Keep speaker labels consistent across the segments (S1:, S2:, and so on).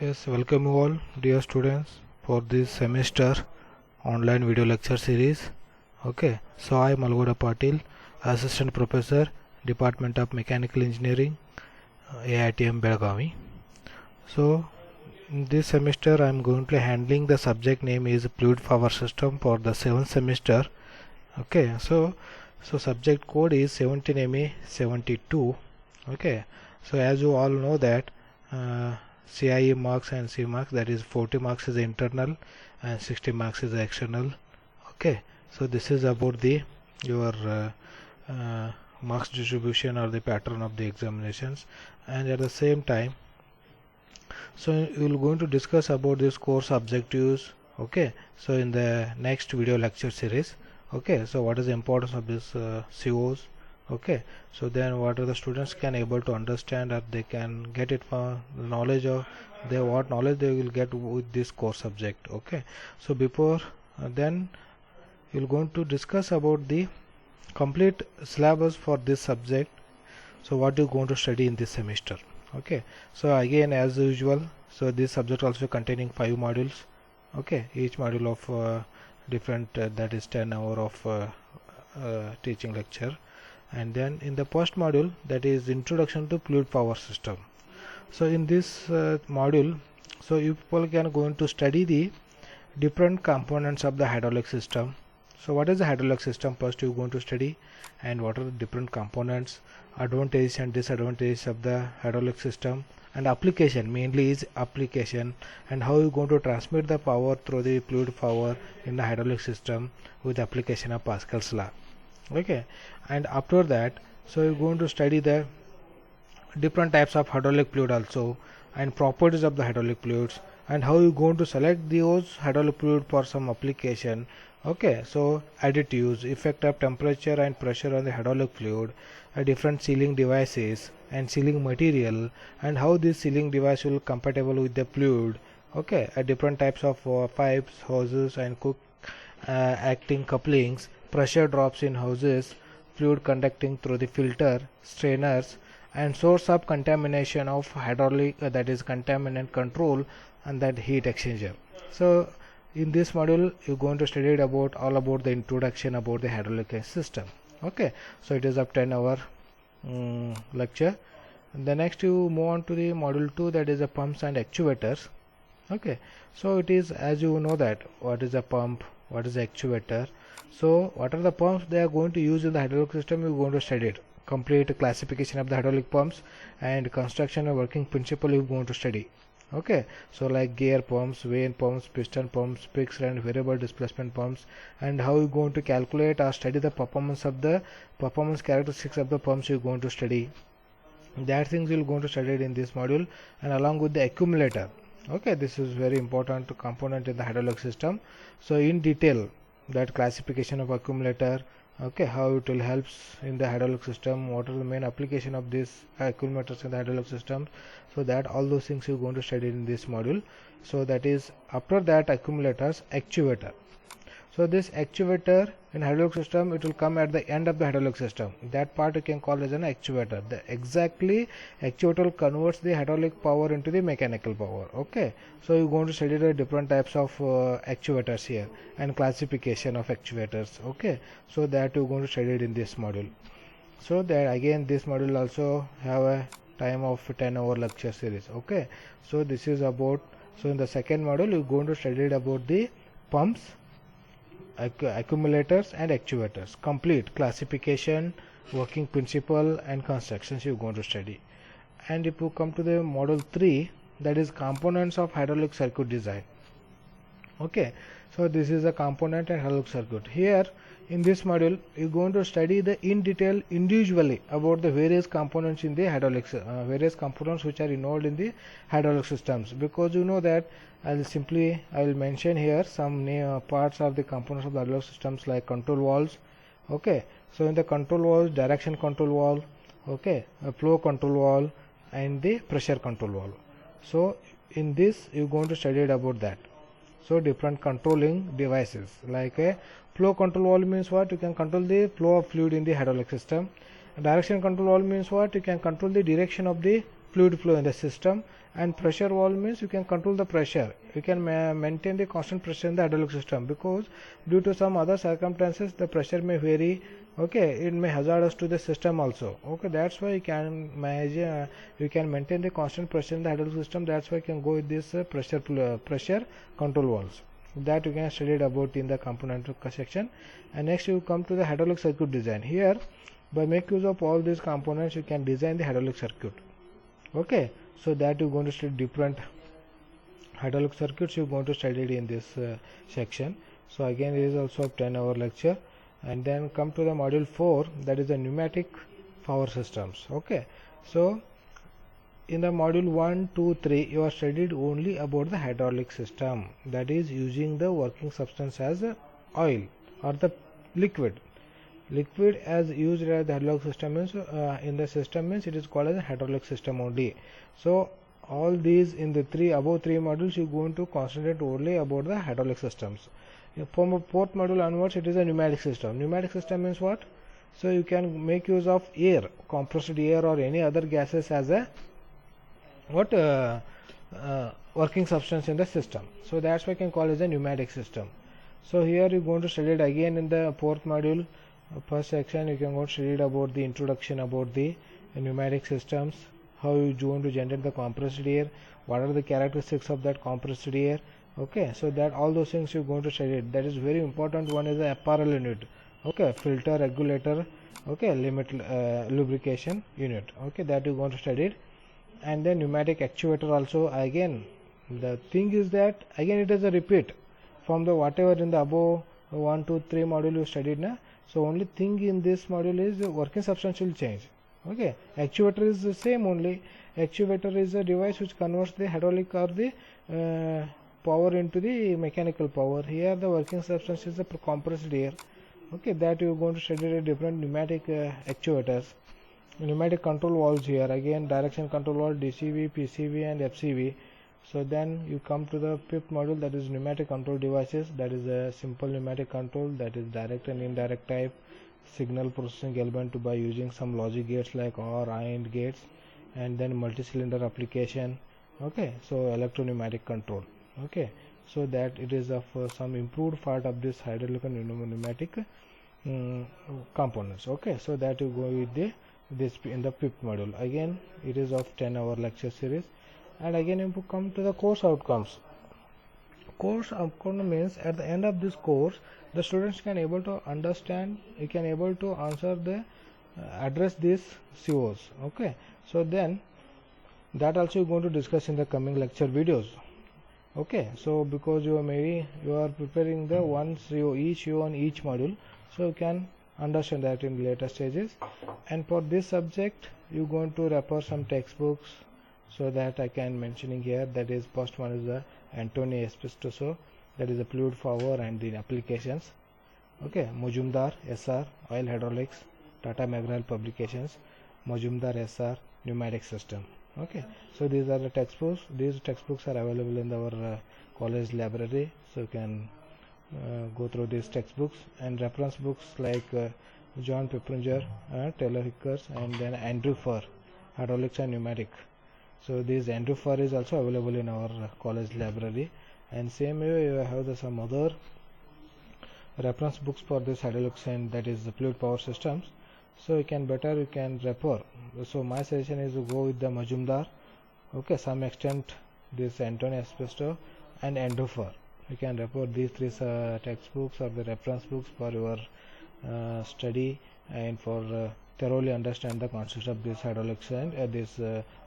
S1: Yes, welcome you all, dear students, for this semester online video lecture series. Okay, so I am Malgoda Patil, Assistant Professor, Department of Mechanical Engineering, AITM Belgavi. So, in this semester I am going to handling the subject name is Fluid Power System for the 7th semester. Okay, so subject code is 17MA72. Okay, so as you all know that CIE marks and C marks, that is 40 marks is internal and 60 marks is external. Okay, so this is about the your marks distribution or the pattern of the examinations, and at the same time, so we will going to discuss about this course objectives. Okay, so in the next video lecture series. Okay, so what is the importance of this COs? Okay, so then what are the students can able to understand, or they can get it for knowledge of what knowledge they will get with this course subject. Okay, so before then we will going to discuss about the complete syllabus for this subject. So what you going to study in this semester? Okay, so again as usual, so this subject also containing 5 modules. Okay, each module of different that is 10 hour of teaching lecture, and then in the first module, that is introduction to fluid power system. So in this module, so you people can going to study the different components of the hydraulic system. So what is the hydraulic system? First you are going to study, and what are the different components, advantages and disadvantages of the hydraulic system, and application, mainly is application, and how you are going to transmit the power through the fluid power in the hydraulic system with application of Pascal's law. Okay, and after that, so you are going to study the different types of hydraulic fluid also, and properties of the hydraulic fluids, and how you going to select those hydraulic fluid for some application. Okay, so additives, effect of temperature and pressure on the hydraulic fluid, different sealing devices and sealing material, and how this sealing device will compatible with the fluid. Okay, different types of pipes, hoses and acting couplings, pressure drops in hoses, fluid conducting through the filter, strainers, and source of contamination of hydraulic, that is contaminant control, and that heat exchanger. So in this module you're going to study about all about the introduction about the hydraulic system. Okay, so it is a 10-hour lecture. And the next you move on to the module 2, that is the pumps and actuators. Okay, so it is, as you know that what is a pump, what is the actuator. So what are the pumps they are going to use in the hydraulic system, you are going to study it. Complete classification of the hydraulic pumps and construction and working principle you are going to study. Okay, so like gear pumps, vane pumps, piston pumps, fixed and variable displacement pumps, and how you are going to calculate or study the performance characteristics of the pumps you are going to study. That things you are going to study in this module, and along with the accumulator. Okay, this is very important component in the hydraulic system. So in detail, that classification of accumulator, okay, how it will helps in the hydraulic system, what are the main application of these accumulators in the hydraulic system. So that all those things you're going to study in this module. So that is after that accumulators, actuator. So this actuator in hydraulic system, it will come at the end of the hydraulic system. That part you can call as an actuator. The exactly actuator converts the hydraulic power into the mechanical power. Okay, so you're going to study the different types of actuators here and classification of actuators. Okay, so that you're going to study it in this module. So that again this module also have a time of 10-hour lecture series. Okay, so this is about, so in the second module you're going to study about the pumps, accumulators and actuators, complete classification, working principle and constructions you're going to study. And if you come to the module 3, that is components of hydraulic circuit design. Okay, so this is a component and hydraulic circuit. Here in this module you're going to study the in detail individually about the various components in the hydraulic various components which are involved in the hydraulic systems, because you know that I will mention here some parts of the components of the hydraulic systems, like control valves. Okay, so in the control valves, direction control valve, okay, flow control valve and the pressure control valve. So in this you're going to study about that. So different controlling devices, like a flow control valve means what, you can control the flow of fluid in the hydraulic system. Direction control valve means what, you can control the direction of the fluid flow in the system. And pressure valve means you can control the pressure, you can maintain the constant pressure in the hydraulic system, because due to some other circumstances the pressure may vary. Okay, it may hazardous to the system also. Okay, that's why you can measure, you can maintain the constant pressure in the hydraulic system. That's why you can go with this pressure control valves, that you can study about in the component section. And next you come to the hydraulic circuit design. Here, by make use of all these components, you can design the hydraulic circuit. Okay, so that you're going to study different hydraulic circuits, you're going to study it in this section. So again, it is also a 10-hour lecture. And then come to the module 4, that is the pneumatic power systems. Okay, so in the module 1, 2, 3, you are studied only about the hydraulic system, that is using the working substance as oil or the liquid as used as the hydraulic system means in the system means it is called as a hydraulic system only. So all these in the above three modules you are going to concentrate only about the hydraulic systems. From the fourth module onwards, it is a pneumatic system. Pneumatic system means what? So you can make use of air, compressed air or any other gases as a working substance in the system. So that's why you can call it a pneumatic system. So here you are going to study it again in the fourth module. First section you can go study about the introduction about the pneumatic systems, how you going to generate the compressed air, what are the characteristics of that compressed air. Okay, so that all those things you're going to study it. That is very important. One is the FRL unit. Okay, filter, regulator, okay, limit lubrication unit. Okay, that you're going to study it. And then pneumatic actuator also. Again, the thing is that again it is a repeat from the whatever in the above 1, 2, 3 module you studied na. So only thing in this module is the working substance will change. Okay, actuator is the same only. Actuator is a device which converts the hydraulic or the power into the mechanical power. Here the working substance is the compressed air. Okay, that you are going to study the different pneumatic actuators. Pneumatic control valves here, again direction control valve, DCV, PCV and FCV. So then you come to the fifth module, that is pneumatic control devices. That is a simple pneumatic control, that is direct and indirect type, signal processing element by using some logic gates like OR, AND gates, and then multi-cylinder application. Okay, so electro-pneumatic control. Okay, so that it is of some improved part of this hydraulic and pneumatic components. Okay, so that you go with this in the fifth module. Again, it is of 10-hour lecture series. And again you come to the course outcomes. Course outcome means at the end of this course the students can able to understand, you can able to answer the address these COs. Okay, so then that also you are going to discuss in the coming lecture videos. Okay, so because you are preparing the one CO, each CO on each module, so you can understand that in later stages. And for this subject you are going to refer some textbooks, so that I can mentioning here. That is first one is the Antonio Esposito, that is the fluid power and the applications. Okay, Majumdar SR oil hydraulics, Tata McGraw publications, Majumdar SR pneumatic system. Okay, so these are the textbooks. These textbooks are available in our college library, so you can go through these textbooks. And reference books like John Peppinger, Taylor Hickers, and then Andrew Furr, hydraulics and pneumatic. So this Andrew Furr is also available in our college library. And same way you have some other reference books for this hydraulics and that is the fluid power systems. So you can refer. So my suggestion is to go with the Majumdar. Okay, some extent this Antonio Esposito and Andrew Furr. You can refer these three textbooks or the reference books for your study and for thoroughly understand the concepts of this hydraulics and this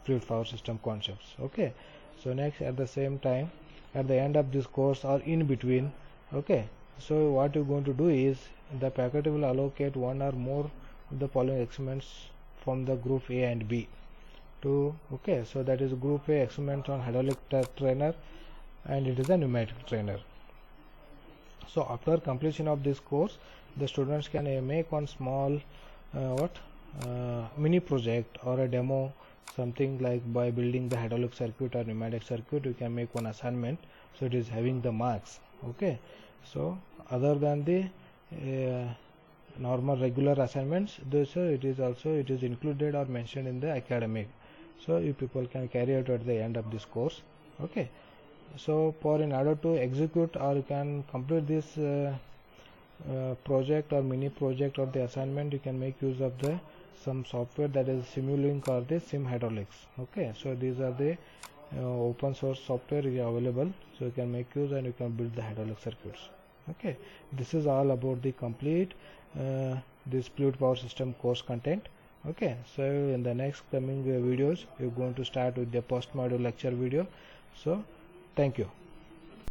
S1: fluid power system concepts. Okay, so next at the same time at the end of this course or in between. Okay, so what you're going to do is the faculty will allocate one or more of the following experiments from the group A and B to. Okay, so that is group A experiment on hydraulic trainer and it is a pneumatic trainer. So after completion of this course the students can make one small mini project or a demo, something like by building the hydraulic circuit or pneumatic circuit. You can make one assignment, so it is having the marks. Okay, so other than the normal regular assignments, this it is included or mentioned in the academic. so you people can carry out at the end of this course. Okay, so in order to execute or you can complete this project or mini project or the assignment, you can make use of the some software that is Simulink or the SimHydraulics. Okay, so these are the open source software is available, so you can make use and you can build the hydraulic circuits. Okay, this is all about the complete this fluid power system course content. Okay, so in the next coming videos we're going to start with the post module lecture video. So thank you.